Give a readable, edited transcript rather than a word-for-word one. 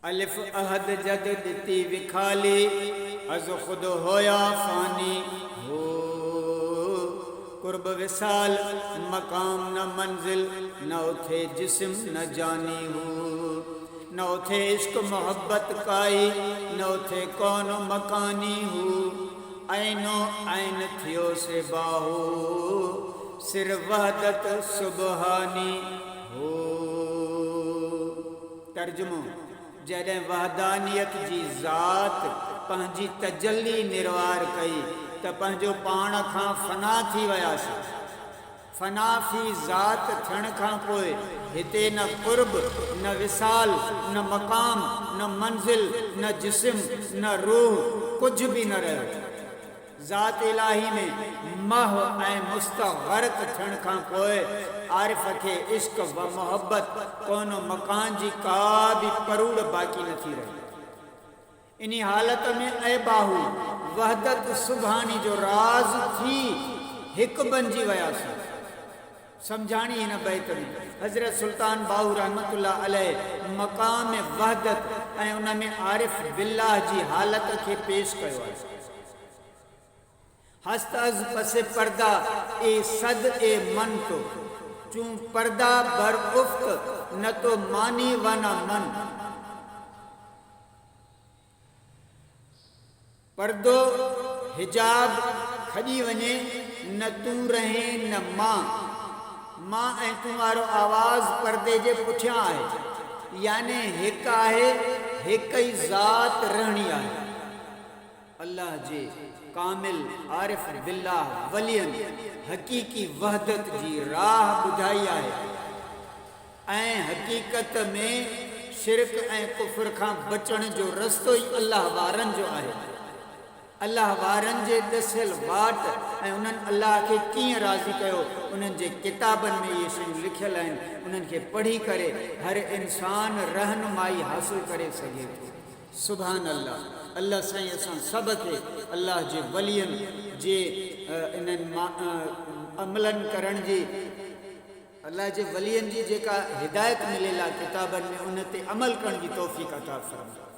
अलिफ अहद जद दिती विखाली अज खुद होया फानी हो। कुर्ब विसाल मकाम न मंजिल न उथे जिस्म न जानी हो। न उथे इश्क मोहब्बत काई न उथे कौन मकानी हो। ऐनो ऐन थियो से बाहो सिर वहदत सुबहानी हो। तर्जुमो जॾहिं वहदानियत जी ज़ात पंहिंजी तजल्ली निर्वार कई त पंहिंजो पाण खां फना थी वियासीं। फना फी ज़ात थियण खां पोइ हिते न कुर्ब न विसाल न मक़ाम न मंज़िल न जिस्म न रूह कुझु बि न रहियो। ज़ात इलाही में मह ऐं मुस्तग़रक़ थियण खां पोइ आरिफ़ खे इश्क व मोहब्बत कोन मकान जी का बि परूड़ बाक़ी न थी रही। इन हालत में ऐ बाहू वहदत सुभानी जो राज़ थी हिकु बणिजी वियासीं। सम्झाणी हिन बैत में हज़रत सुल्तान बाहू रहमतुल्लाह अलैह मक़ाम वहदत ऐं उन में आरिफ़ बिल्लाह जी हालत खे पेश कयो आहे। हस्त अज पसे पर्दा ए सद ए मन तो चूं पर्दा बर उफ्त न तो मानी व न मन। पर्दो हिजाब खड़ी वने न तू रहे न मां। मां ऐं तूं वारो आवाज़ पर्दे जे पुठियां आहे। याने हिक आहे हिक ई ज़ात रहणी आहे। अल्लाह जे कामिल आरिफ बिल्लाह वलियन हकीकी वहदत जी राह ॿुधाई आहे ऐं हकीकत में शिरक ऐं कुफ्र खां बचण जो रस्तो ई अल्लाह वारनि जो आहे। अल्लाह वारनि जे ॾसियल वाट ऐं उन्हनि अल्लाह खे कीअं राज़ी कयो उन्हनि जे किताबनि में इहे शयूं लिखियल आहिनि। उन्हनि खे पढ़ी करे हर इंसान रहनुमाई हासिल करे सघे थो। सुभान अल्लाह। अल्लाह साईं असां सभ खे अल्लाह जे वलियन जे इन्हनि अमलनि करण जी अल्लाह जे वलियन जी जेका हिदायत मिलियल आहे किताबनि में उन ते अमल करण जी तौफ़ीक़ अता फरमाए।